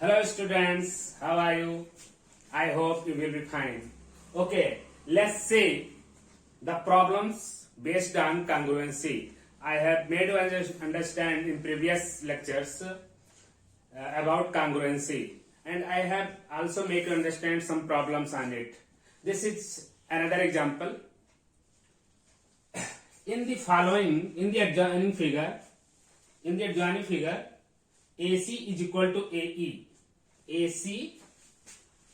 Hello students, how are you? I hope you will be fine. Okay, let's see the problems based on congruency. I have made you understand in previous lectures about congruency, and I have also made you understand some problems on it. This is another example. In the following, in the adjoining figure, AC is equal to AE. AC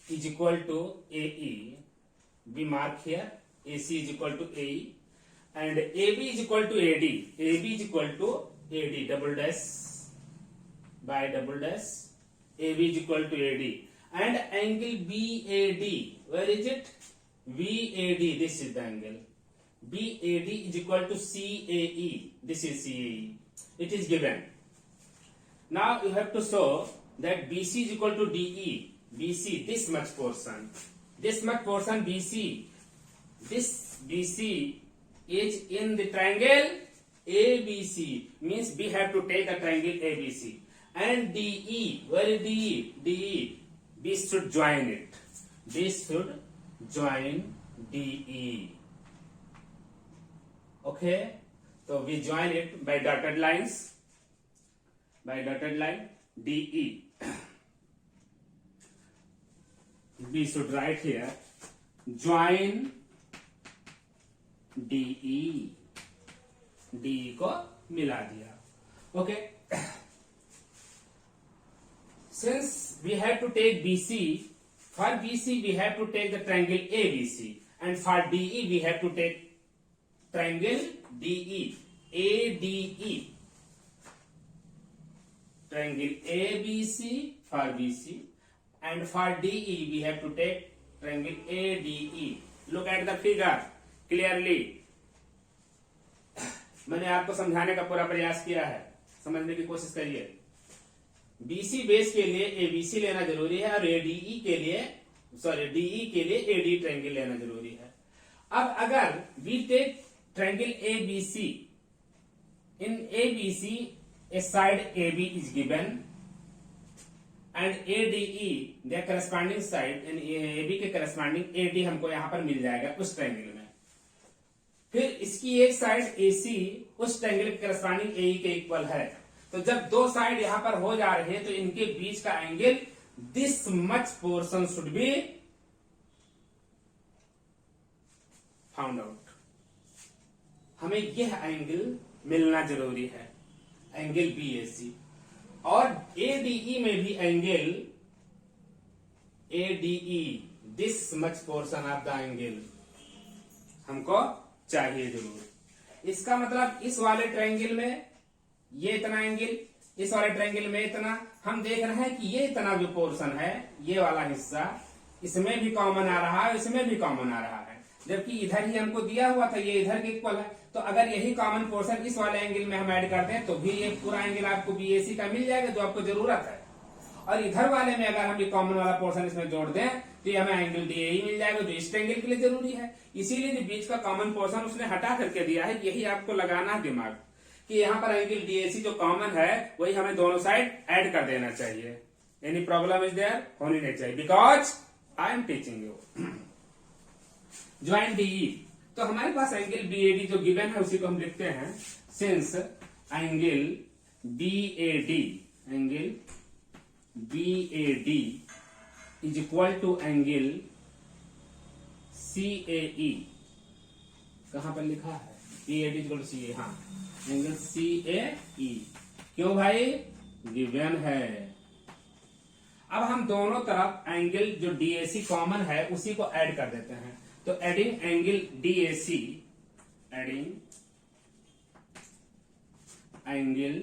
is equal to AE. We mark here AC is equal to AE, and AB is equal to AD. AB is equal to AD double dash by double dash. AB is equal to AD, and angle BAD. Where is it? VAD. This is the angle. BAD is equal to CAE. This is CAE. It is given. Now you have to show that BC is equal to DE. BC, this much portion BC. This BC is in the triangle ABC. Means we have to take a triangle ABC. And DE, where is DE? DE. We should join it. This should join DE. Okay, so we join it by dotted lines. By dotted line DE. We should write here join DE. DE को मिला दिया. Okay. Since we have to take BC, for BC we have to take the triangle ABC, and for DE we have to take triangle DE. ADE. Triangle ABC for BC, and for DE we have to take triangle ADE. Look at the figure clearly. मैंने आपको समझाने का पूरा प्रयास किया है, समझने की कोशिश करिए. BC बेस के लिए ABC लेना जरूरी है, और ADE के लिए DE के लिए AD ट्रायंगल लेना जरूरी है. अब अगर we take triangle ABC, in ABC a side AB is given, and ADE their corresponding side, in AB के corresponding AD हमको यहाँ पर मिल जाएगा उस ट्रायंगल में. फिर इसकी एक साइड AC उस ट्रायंगल के corresponding AE के इक्वल है. तो जब दो साइड यहाँ पर हो जा रहे हैं तो इनके बीच का angle this much portion should be found out. हमें यह एंगल मिलना जरूरी है, एंगल BAC. और ADE में भी angle ADE this much portion of the angle हमको चाहिए जरूर. इसका मतलब इस वाले ट्रायंगल में ये इतना एंगल, इस वाले ट्रायंगल में इतना. हम देख रहे हैं कि ये इतना जो पोर्शन है, ये वाला हिस्सा, इसमें भी कॉमन आ रहा है, इसमें भी कॉमन आ रहा है, जबकि इधर ही हमको दिया हुआ था ये इधर के इक्वल है. तो अगर यही कॉमन पोर्शन इस वाले एंगल में हम ऐड करते हैं तो भी ये पूरा एंगल आपको BAC का मिल जाएगा जो आपको जरूरत है. और इधर वाले में अगर हम ये कॉमन वाला पोर्शन इसमें जोड़ दें तो ये हमें एंगल DAE मिल जाएगा जो इस ट्रायंगल के लिए जरूरी है. इसीलिए जो बीच का कॉमन पोर्शन उसने हटा करके दिया है. यही आपको लगाना है दिमाग कि यहाँ पर एंगल DAC जो कॉमन है वही हमें दोनों साइड ऐड कर देना चाहिए. Any problem is there? होनी नहीं चाहिए, because I am teaching you. Join DE. तो हमारे पास एंगल BAD जो गिवन है उसी को हम लिखते हैं. Since angle BAD is equal to angle CAE. कहां पर लिखा है? BAD is equal to CAE. हाँ, एंगल CAE. क्यों भाई? गिवन है. अब हम दोनों तरफ एंगल जो DAC कॉमन है उसी को ऐड कर देते हैं. तो adding angle DAC, adding angle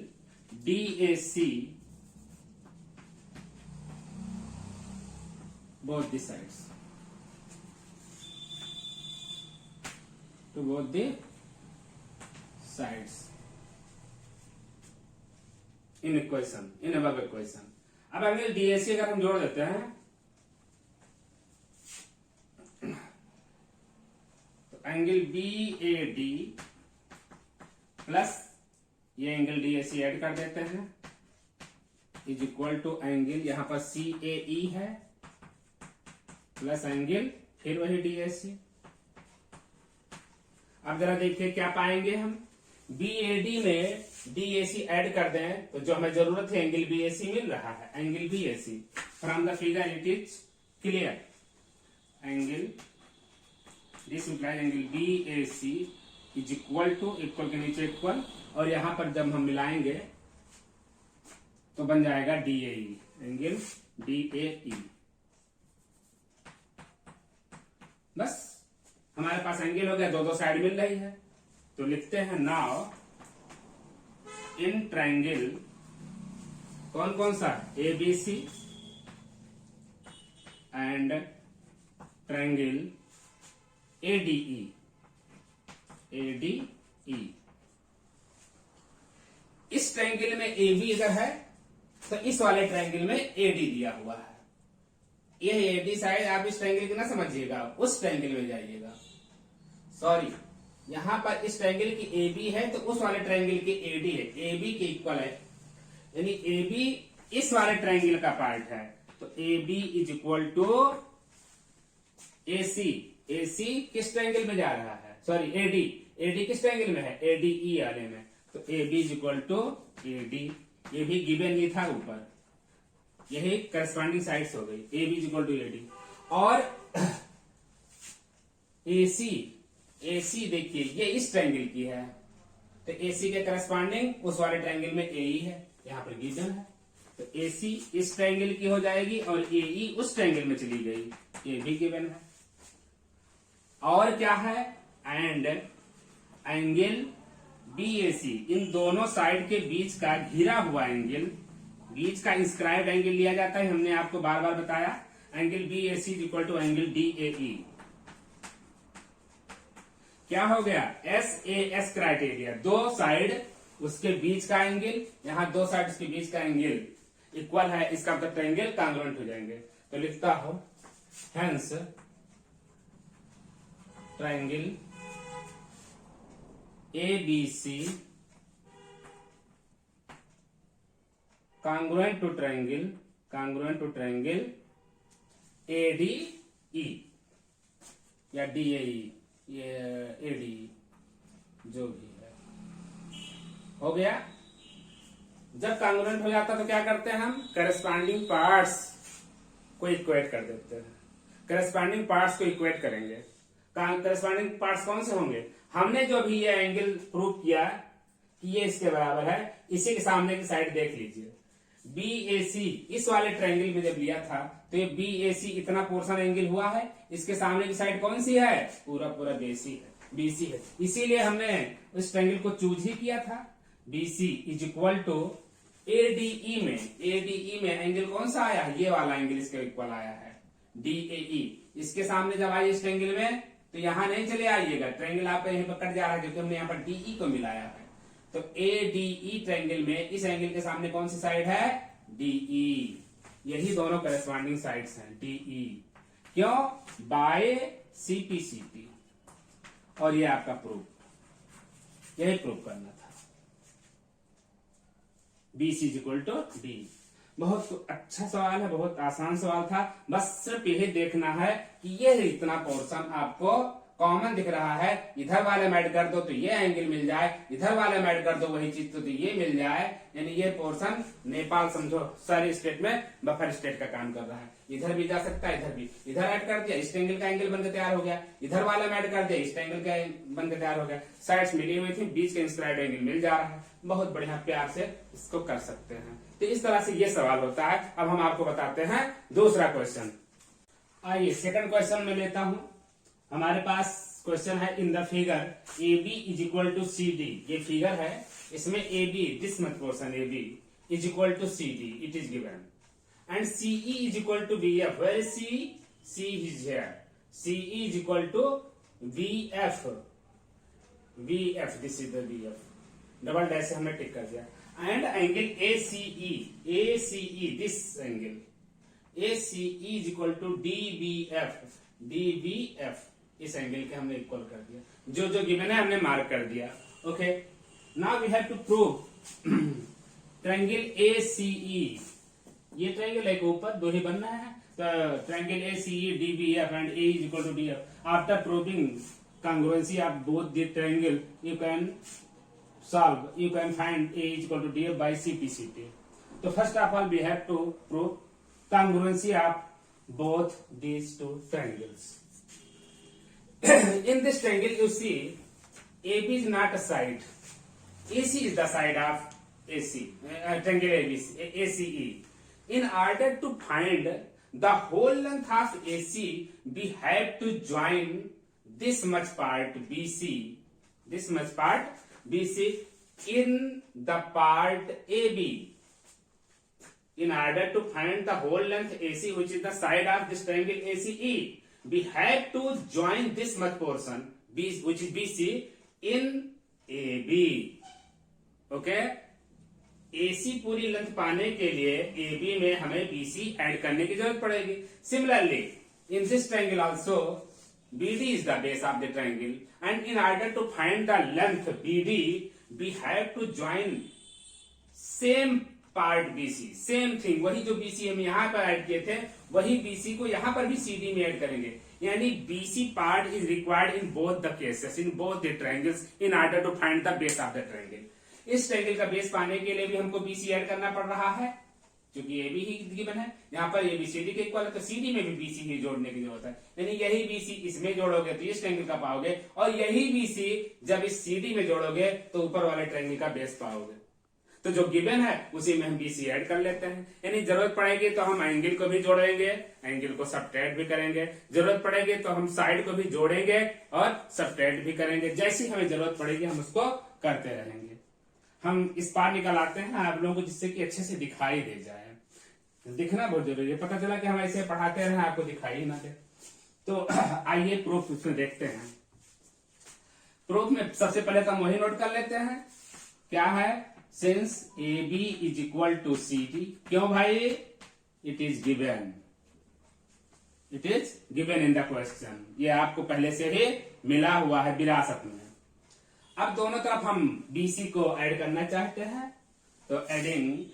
DAC both the sides, to both the sides in equation, in above equation. अब एंगल DAC अगर हम जोड़ देते हैं तो एंगल BAD प्लस ये एंगल DAC ऐड कर देते हैं. इज इक्वल टू एंगल, यहां पर CAE है प्लस एंगल फिर वही DAC। अब जरा देखिए क्या पाएंगे हम, BAD में DAC ऐड कर दें तो जो हमें जरूरत है एंगल BAC मिल रहा है, angle BAC from the figure it is clear. Angle this implies angle BAC is equal to, equal के नीचे इक्वल, और यहां पर जब हम मिलाएंगे तो बन जाएगा DAE, एंगल DAE। बस हमारे पास एंगल हो गया, दो साइड मिल रही है, तो लिखते हैं नाउ इन ट्रायंगल, कौन कौन सा, ABC and triangle ADE, ADE। इस ट्रायंगल में AB अगर है तो इस वाले ट्रायंगल में AD दिया हुआ है। यह AD साइड आप इस ट्रायंगल की ना समझिएगा, उस ट्रायंगल में जाइएगा, सॉरी यहां पर इस ट्रायंगल की AB है तो उस वाले ट्रायंगल की AD है, AB के इक्वल है, यानी AB इस वाले ट्रायंगल का पार्ट है, तो AB is equal to AC। AC किस ट्रायंगल में जा रहा है, सॉरी AD किस ट्रायंगल में है, ADE वाले में, तो AB is equal to AD। ये भी गिवन ही था ऊपर, यही करस्पॉन्डिंग साइड्स हो गई, AB is equal to AD। और AC देखिए ये इस ट्रायंगल की है, तो AC के करस्पॉन्डिंग उस वाले ट्रायंगल में AE है, यहां पर गिवन है, तो AC इस ट्रायंगल की हो जाएगी और AE उस ट्रायंगल में चली गई, ये भी गिवन है। और क्या है, एंड एंगल BAC, इन दोनों साइड के बीच का घिरा हुआ एंगल, बीच का इंस्क्राइब्ड एंगल लिया जाता है, हमने आपको बार बार बताया, angle BAC is equal to angle DAE। क्या हो गया, SAS क्राइटेरिया, दो साइड उसके बीच का एंगल, यहां दो साइड उसके बीच का एंगल इक्वल है, इसका मतलब ट्रायंगल कांग्रुएंट हो जाएंगे। तो लिखता हो hence triangle ABC congruent to triangle ADE या DAE, ये ADE जो भी है, हो गया। जब कांग्रुएंट हो जाता तो क्या करते हैं हम, करस्पॉन्डिंग पार्ट्स को इक्वेट कर देते हैं, करस्पॉन्डिंग पार्ट्स को इक्वेट करेंगे। करस्पॉन्डिंग पार्ट्स कौन से होंगे, हमने जो भी ये एंगल प्रूव किया कि ये इसके बराबर है, इसी के सामने की साइड देख लीजिए, BAC इस वाले ट्रायंगल में जब लिया था तो ये BAC इतना पोर्शन एंगल हुआ है, इसके सामने की साइड कौन सी है, पूरा BC है, इसीलिए हमने उस ट्रायंगल को चूज ही किया था। BC is equal to ADE में एंगल कौन सा आया, ये वाला एंगल इसके इक्वल आया है, DAE। इसके सामने जब आइए इस ट्रायंगल में तो यहां नहीं चले आइएगा, ट्रायंगल आपका यहीं पर कट जा रहा है क्योंकि हमने यहाँ पर DE को मिलाया है, तो ADE ट्रायंगल में इस एंगल के सामने कौन सी साइड है, DE। यही दोनों करस्पॉन्डिंग साइड्स हैं, DE, क्यों, बाय CP और ये आपका प्रूफ, यही प्रूफ करना था, BC is equal to D। बहुत अच्छा सवाल है, बहुत आसान सवाल था, बस सिर्फ यही देखना है कि ये इतना पोर्शन आपको कॉमन दिख रहा है, इधर वाले में ऐड कर दो तो ये एंगल मिल जाए, इधर वाले में ऐड कर दो वही चीज तो ये मिल जाए, यानी ये पोर्शन नेपाल समझो सारी स्टेट में बफर स्टेट का काम कर रहा है, इधर भी जा सकता है, इधर भी, इधर ऐड कर दिया इस ट्रायंगल का एंगल बनकर तैयार हो गया, इधर वाले में ऐड कर दिया इस ट्रायंगल का बनकर तैयार हो गया, साइड्स मिली हुई थी, बीच का इंस्क्राइब्ड एंगल मिल जा रहा है, बहुत बढ़िया प्यार से इसको कर सकते हैं। तो इस तरह से ये सवाल होता है। अब हम आपको बताते हैं दूसरा क्वेश्चन। आइए सेकंड क्वेश्चन में लेता हूं, हमारे पास क्वेश्चन है in the figure AB is equal to CD, ये फिगर है, इसमें AB this much portion AB is equal to CD, it is given, and CE is equal to BF, where is C is here, CE is equal to BF, this is the BF, double dash से हमने tick कर दिया, and angle ACE this angle ACE is equal to DBF, इस angle के हमने equal कर दिया, जो जो गिवन है हमने मार्क कर दिया। Okay, now we have to prove triangle ACE ये ट्रायंगल है ऊपर दो ही बनना है, तो triangle A C E D B F and A is equal to D F. After proving congruency of both the triangle, you can find A is equal to DF by CPCT. So first of all, we have to prove congruency of both these two triangles. In this triangle, you see AB is not a side. AC is the side of AC. Triangle ABC, ACE. In order to find the whole length of AC, we have to join this much part BC in the part AB. In order to find the whole length AC, which is the side of this triangle ACE, we have to join this much portion which is BC in AB. Okay, AC पूरी length पाने के लिए AB में हमें BC add करने की जरूरत पड़ेगी। Similarly, in this triangle also, BD is the base of the triangle, and in order to find the length BD, we have to join same part BC, same thing, वही जो BC हम यहाँ पर add किए थे वही BC को यहाँ पर भी CD में ऐड करेंगे। यानी BC part is required in both the cases, in both the triangles, in order to find the base of the triangle. इस ट्रायंगल का बेस पाने के लिए भी हमको BC ऐड करना पड़ रहा है, क्योंकि AB ही गिवन है। यहाँ पर ABCD के इक्वल है, तो CD में भी BC ही जोड़ने की जरूरत है। यानी यही BC इसमें जोड़ोगे तो इस ट्रायंगल का पाओगे, और यही BC जब इस CD में जोड़ोगे तो ऊपर वाले ट्रायंगल का बेस पाओगे। तो जो गिवन है उसी में हम BC ऐड कर लेते हैं। यानी जरूरत पड़ेगी तो हम एंगल को भी जोड़ेंगे, एंगल को सब्ट्रैक्ट भी करेंगे, जरूरत पड़ेगी तो हम साइड को भी जोड़ेंगे और सब्ट्रैक्ट भी करेंगे। जैसी हमें जरूरत पड़ेगी हम उसको करते रहेंगे। हम इस पार निकल आते हैं आप लोगों को, जिससे कि अच्छे से दिखाई दे जाए। दिखना बहुत जरूरी है, पता चला कि हम ऐसे पढ़ाते रहे आपको दिखाई ही ना दे। तो आइए प्रूफ उसमें देखते हैं। प्रूफ में सबसे पहले तो हम वही नोट कर लेते हैं, क्या है, since AB is equal to CD। क्यों भाई? It is given, it is given in the question. ये आपको पहले से ही मिला हुआ है विरासत में। अब दोनों तरफ हम BC को ऐड करना चाहते हैं, तो adding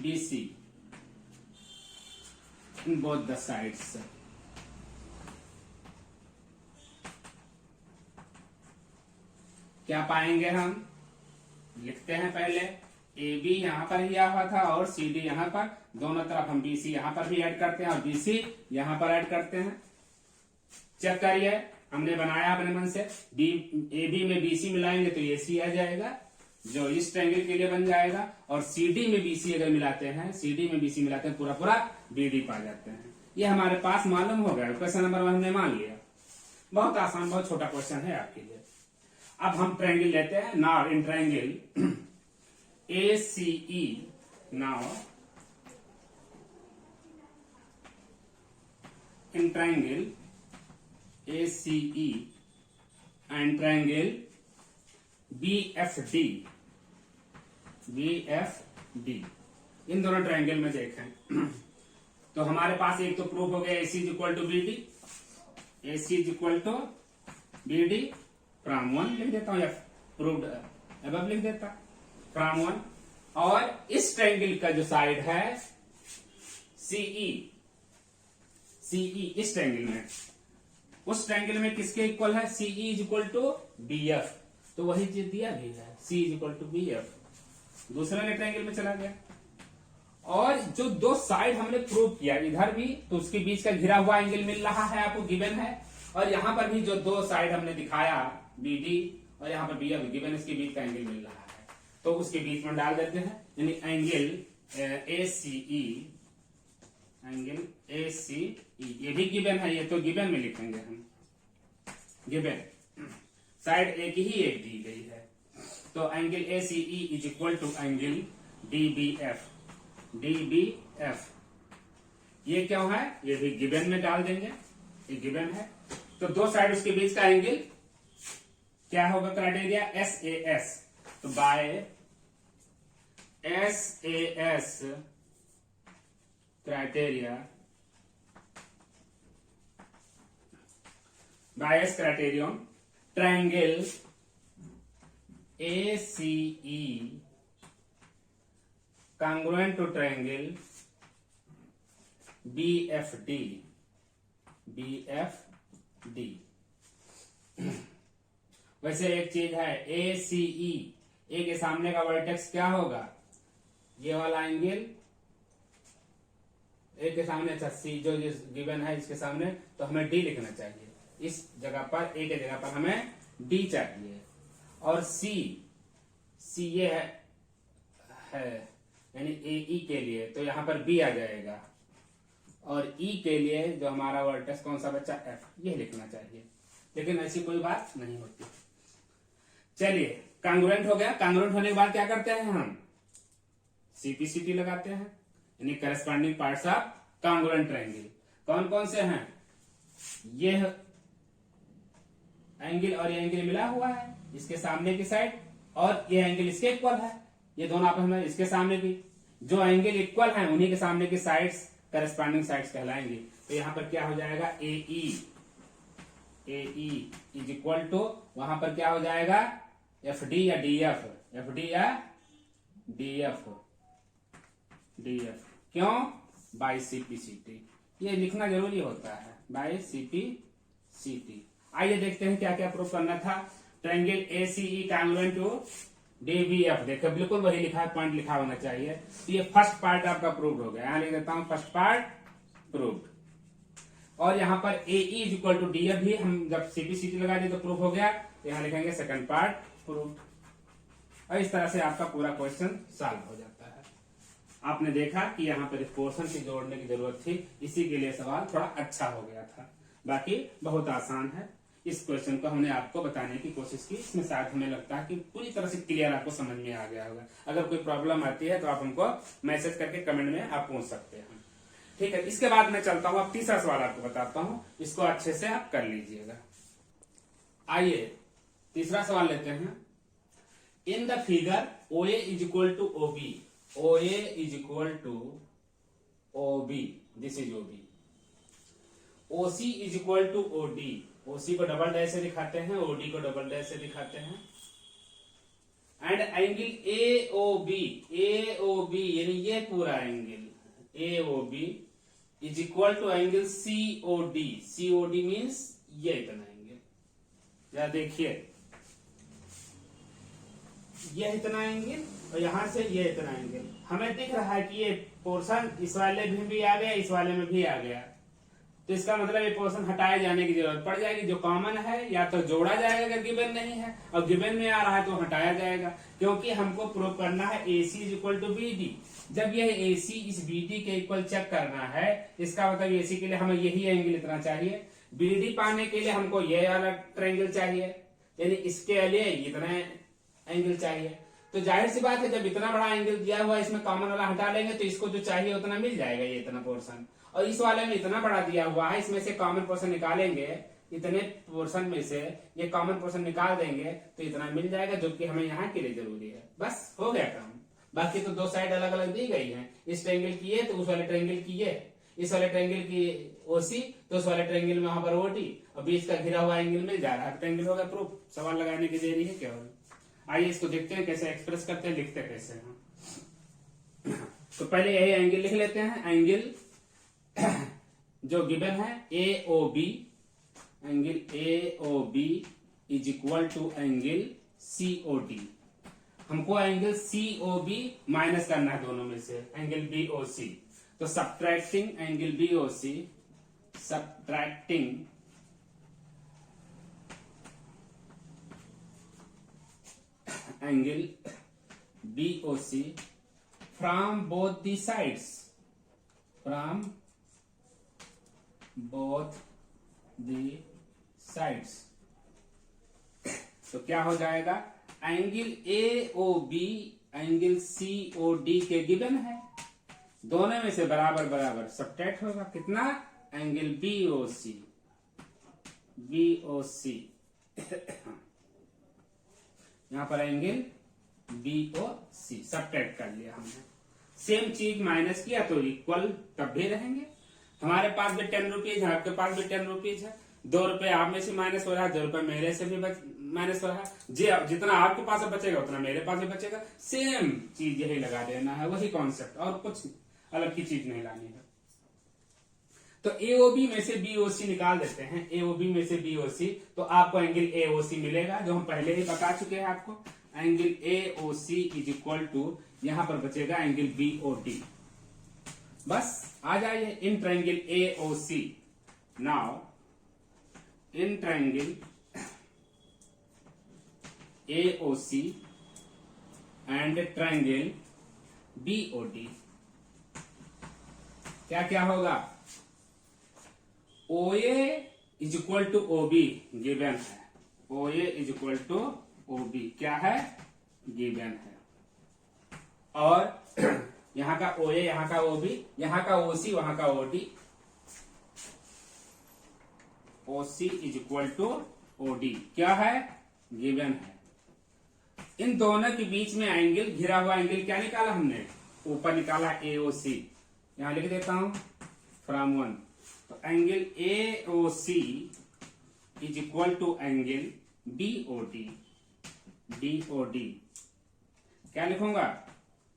BC in both the sides. क्या पाएंगे हम? लिखते हैं पहले, AB यहां पर ही हुआ था और CD यहां पर, दोनों तरफ हम BC यहां पर भी ऐड करते हैं और BC यहां पर ऐड करते हैं। चेक करिए, हमने बनाया अपने मन से, AB में BC मिलाएंगे तो AC आ जाएगा, जो इस ट्रायंगल के लिए बन जाएगा, और CD में BC अगर मिलाते हैं, CD में BC मिलाते हैं, पूरा पूरा BD पा जाते हैं। ये हमारे पास मालूम हो गया, क्वेश्चन नंबर 1 हमने मान लिया। बहुत आसान, बहुत छोटा क्वेश्चन है आपके लिए। अब हम ट्रायंगल लेते हैं। Now in triangle ACE, now in triangle ACE and triangle BFD, इन दोनों ट्रायंगल में देखें तो हमारे पास एक तो प्रूफ हो गया AC is equal to BD, AC is equal to BD from 1 लिख देता हूं, या प्रूव्ड अबव लिख देता फ्रॉम 1। और इस ट्रायंगल का जो साइड है CE इस ट्रायंगल में, उस ट्रायंगल में किसके इक्वल है? CE is equal to BF, तो वही चीज दिया भी है, C is equal to BF। दूसरा वाले ट्रायंगल में चला गया। और जो दो साइड हमने प्रूव किया, इधर भी तो उसके बीच का घिरा हुआ एंगल मिल रहा है, आपको गिवन है, और यहाँ पर भी जो दो साइड हमने दिखाया BD और यहाँ पर BF गिवन, इसके बीच का एंगल मिल रहा है, तो उसके बीच में डाल देते हैं। यानी एंगल ACE, ये भी गिवन है, ये तो गिवन में लिखेंगे हम, गिवन साइड एक दी गई है, तो angle ACE is equal to angle DBF। ये क्यों है? ये भी गिवन में डाल देंगे, ये गिवन है। तो दो साइड उसके बीच का एंगल क्या होगा? क्राइटेरिया SAS, तो by SAS criteria, bias criterion, triangle ACE congruent to triangle BFD वैसे एक चीज है ACE, ए के सामने का वर्टेक्स क्या होगा, ये वाला एंगल ए के सामने, अच्छा सी जो गिवन है इसके सामने, तो हमें डी लिखना चाहिए इस जगह पर, ए के जगह पर हमें डी चाहिए। और सी ये है यानी ए के लिए, तो यहां पर बी आ जाएगा। और ई के लिए जो हमारा वर्टेक्स कौन सा बच्चा, एफ, ये लिखना चाहिए, लेकिन ऐसी कोई बात नहीं होती। चलिए कांग्रुएंट हो गया। कांग्रुएंट होने के बाद क्या करते हैं हम, सीपीसीटी लगाते हैं, यानी corresponding parts of congruent triangle. कौन कौन से हैं, ये एंगल और ये एंगल मिला हुआ है इसके सामने की साइड, और ये एंगल इसके इक्वल है, ये दोनों आपस में इसके सामने की, जो एंगल इक्वल है उन्हीं के सामने की साइड्स करस्पॉन्डिंग साइड्स कहलाएंगे। तो यहां पर क्या हो जाएगा, ए ई इज इक्वल टू, वहां पर क्या हो जाएगा, एफ डी या डी एफ, एफ डी या डी एफ, क्यों, बाई सीपीसीटी, ये लिखना जरूरी होता है, बाई सीपीसीटी। आइए देखते हैं क्या क्या प्रूव करना था। Triangle ACE congruent to DBF, देखो बिल्कुल वही लिखा है, पॉइंट लिखा होना चाहिए। तो ये फर्स्ट पार्ट आपका प्रूव्ड हो गया, यहां लिख देता हूं फर्स्ट पार्ट प्रूव्ड। और यहाँ पर AE is equal to DF भी हम जब सीपीसीटी लगा दिए तो प्रूफ हो गया, यहाँ लिखेंगे सेकंड पार्ट प्रूव्ड। और इस तरह से आपका पूरा क्वेश्चन सॉल्व हो जाता है। आपने देखा कि यहाँ पर इस पोर्शन से जोड़ने की जरूरत थी, इसी के लिए सवाल थोड़ा अच्छा हो गया था, बाकी बहुत आसान है। इस क्वेश्चन को हमने आपको बताने की कोशिश की, इसमें शायद हमें लगता है कि पूरी तरह से क्लियर आपको समझ में आ गया होगा। अगर कोई प्रॉब्लम आती है तो आप हमको मैसेज करके कमेंट में आप पूछ सकते हैं, ठीक है। इसके बाद मैं चलता हूं, अब तीसरा सवाल आपको बताता हूं, इसको अच्छे से आप कर लीजिएगा। आइए तीसरा सवाल लेते हैं। In the figure OA is equal to OB, OA is equal to OB, this is OB। OC is equal to OD, OC को डबल डैश से दिखाते हैं, OD को डबल डैश से दिखाते हैं। एंड एंगल AOB यानी ये पूरा angle AOB is equal to angle COD means ये इतना एंगल, या देखिए ये इतना एंगल और यहां से ये इतना एंगल, हमें दिख रहा है कि ये पोर्शन इस वाले में भी आ गया, इस वाले में भी आ गया, तो इसका मतलब ये पोर्शन हटाए जाने की जरूरत पड़ जाएगी। जो कॉमन है या तो जोड़ा जाएगा अगर गिवन नहीं है, और गिवन में आ रहा है तो हटाया जाएगा, क्योंकि हमको प्रूव करना है AC is equal to BD। जब यह AC इस BD के इक्वल चेक करना है, इसका मतलब AC के लिए हमें यही एंगल इतना चाहिए, BD पाने के लिए हमको ये वाला ट्रायंगल चाहिए, यानी इसके लिए इतना एंगल चाहिए। तो जाहिर सी बात है जब इतना बड़ा एंगल दिया हुआ है, इसमें कॉमन वाला हटा लेंगे तो इसको जो चाहिए उतना मिल जाएगा, ये इतना पोर्शन। और इस वाले में इतना बड़ा दिया हुआ है, इसमें से कॉमन पोर्शन निकालेंगे, इतने पोर्शन में से ये कॉमन पोर्शन निकाल देंगे तो इतना मिल जाएगा, जो कि हमें यहाँ के लिए जरूरी है। बस हो गया काम। बाकी तो दो साइड अलग अलग दी गई हैं, इस ट्रायंगल की ये तो उस वाले ट्रायंगल की ये, इस वाले ट्रायंगल की OC तो उस वाले ट्रायंगल में वहां पर OD, और बीच का घिरा हुआ एंगल मिल जा रहा है, ट्रायंगल होगा प्रूफ। सवाल लगाने की देरी है केवल। आइए इसको देखते हैं कैसे एक्सप्रेस करते हैं, लिखते कैसे हैं। तो पहले यही एंगल लिख लेते हैं। एंगल जो गिवन है AOB, angle AOB is equal to angle COD। हमको एंगल COB माइनस करना है दोनों में से, एंगल BOC। तो subtracting angle BOC, subtracting angle BOC from both the sides, from both the sides. तो क्या हो जाएगा, एंगल AOB एंगल COD के गिवन है, दोनों में से बराबर बराबर सब्ट्रैक्ट होगा, कितना, एंगल BOC यहां पर एंगल BOC सब्ट्रैक्ट कर लिया हमने। सेम चीज माइनस किया तो इक्वल तब भी रहेंगे। हमारे पास भी 10 रुपीज है, आपके पास भी 10 रुपीज है, 2 रुपए आप में से माइनस हो रहा है, 2 रुपए मेरे से भी माइनस पर है, जितना आपके पास बचेगा उतना मेरे पास भी बचेगा, सेम चीज यही लगा देना है, वही कॉन्सेप्ट, और कुछ अलग की चीज नहीं लानी है। तो एओबी में से बीओसी निकाल देते हैं, एओबी में से बीओसी, तो आपको एंगल एओसी मिलेगा, जो हम पहले ही बता चुके हैं आपको। Angle AOC is equal to, यहां पर बचेगा एंगल बीओडी। बस आ जाइए in triangle AOC. Now in triangle AOC and triangle BOD क्या क्या होगा? OA is equal to OB given है, OA is equal to OB क्या है? गिवन है। और यहां का OA, यहां का OB, यहां का OC, वहां का OD, OC is equal to OD क्या है? गिवन है। इन दोनों के बीच में एंगल, घिरा हुआ एंगल क्या निकाला हमने? ऊपर निकाला AOC, यहां लिख देता हूं फ्रॉम 1। तो angle AOC is equal to angle BOD, DOD क्या लिखूंगा?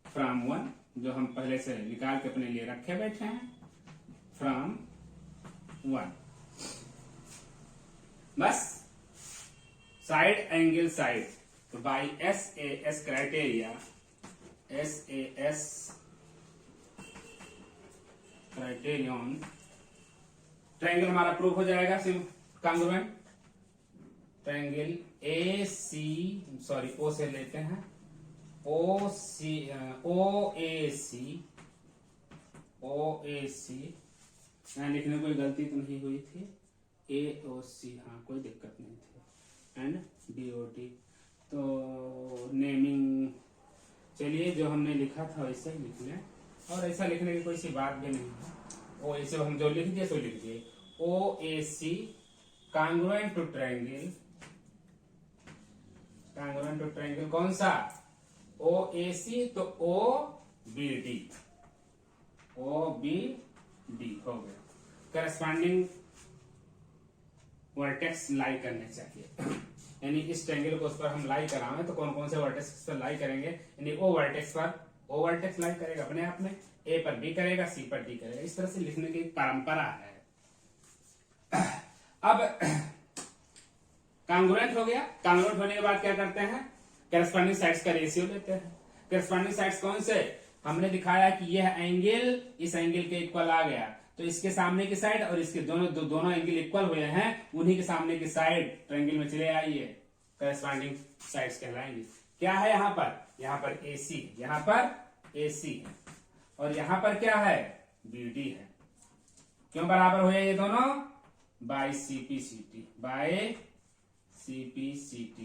फ्रॉम 1, जो हम पहले से निकाल के अपने लिए रखे बैठे हैं, फ्रॉम 1। बस साइड एंगल साइड, तो by SAS criteria, SAS criterion, triangle हमारा प्रूव हो जाएगा कॉन्ग्रुएंट। ट्रायंगल O से लेते हैं, OAC, यहाँ लिखने कोई गलती तो नहीं हुई थी, AOC, हाँ कोई दिक्कत नहीं थी, एंड BOD। तो नेमिंग, चलिए जो हमने लिखा था वैसे ही लिख लें, और ऐसा लिखने की कोई सी बात भी नहीं है। OAC हम जो लिख दिए सो लिख दिए। OAC congruent to triangle, congruent to triangle कौन सा? OAC, तो OBD, OBD हो गया। करस्पॉन्डिंग वर्टेक्स लाई करने चाहिए, यानी इस ट्रायंगल को उस पर हम लाई कराएं तो कौन कौन से वर्टेक्स पर लाई करेंगे? यानी O वर्टेक्स लाई करेगा अपने आप में, A पर B करेगा, C पर D करेगा। इस तरह से लिखने की परंपरा है। अब कॉन्ग्रुएंट हो गया। कॉन्ग्रुएंट होने के बाद क्या करते हैं? करस्पॉन्डिंग साइड्स का रेशियो लेते हैं। करस्पॉन्डिंग साइड्स कौन से? हमने दिखाया कि यह एंगल इस एंगल के इक्वल आ गया, तो इसके सामने की साइड और इसके दोनों एंगल इक्वल हुए हैं, उन्हीं के सामने की साइड ट्रायंगल में चले आइए, करस्पॉन्डिंग साइड्स कहलाएंगे। क्या है यहाँ पर? यहाँ पर AC, यहाँ पर AC है, और यहाँ पर क्या है? BD है। क्यों बराबर हुए ये दोनों? बाय CP/CT, बाय CP/CT,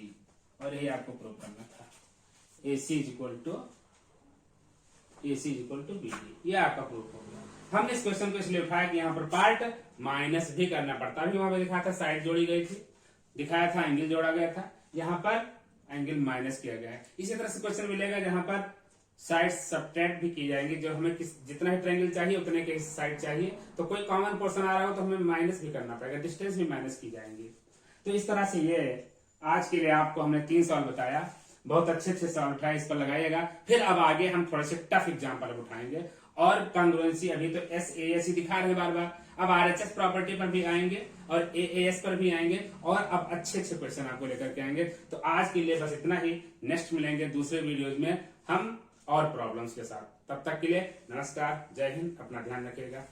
और यही आपको प्रूव करना था। AC is equal to BD, ये आपका प्रूफ हो गया। हमने इस क्वेश्चन को इसलिए उठाया कि यहाँ पर पार्ट माइनस भी करना पड़ता है, वहां पर दिखाया था साइड जोड़ी गई थी, दिखाया था एंगल जोड़ा गया था, यहाँ पर एंगल माइनस किया गया है। इसी तरह से क्वेश्चन मिलेगा जहां पर साइड सब्ट्रैक्ट भी की जाएंगी, जो हमें जितना ही ट्रायंगल चाहिए उतने के साइड चाहिए, तो कोई कॉमन पोर्शन आ रहा हो तो हमें माइनस भी करना पड़ेगा, डिस्टेंस भी माइनस की जाएंगी। तो इस तरह से ये आज के लिए आपको हमने 3 सवाल बताया, बहुत अच्छे सवाल उठाए, इस पर लगाइएगा। फिर अब आगे हम थोड़े से टफ एग्जाम्पल उठाएंगे, और कॉन्ग्रुएंसी अभी तो SAS दिखा रहे बार बार, अब RHS प्रॉपर्टी पर भी आएंगे और AAS पर भी आएंगे, और अब अच्छे क्वेश्चन आपको लेकर के आएंगे। तो आज के लिए बस इतना ही, नेक्स्ट मिलेंगे दूसरे वीडियोज में हम और प्रॉब्लम्स के साथ। तब तक के लिए नमस्कार, जय हिंद, अपना ध्यान रखिएगा।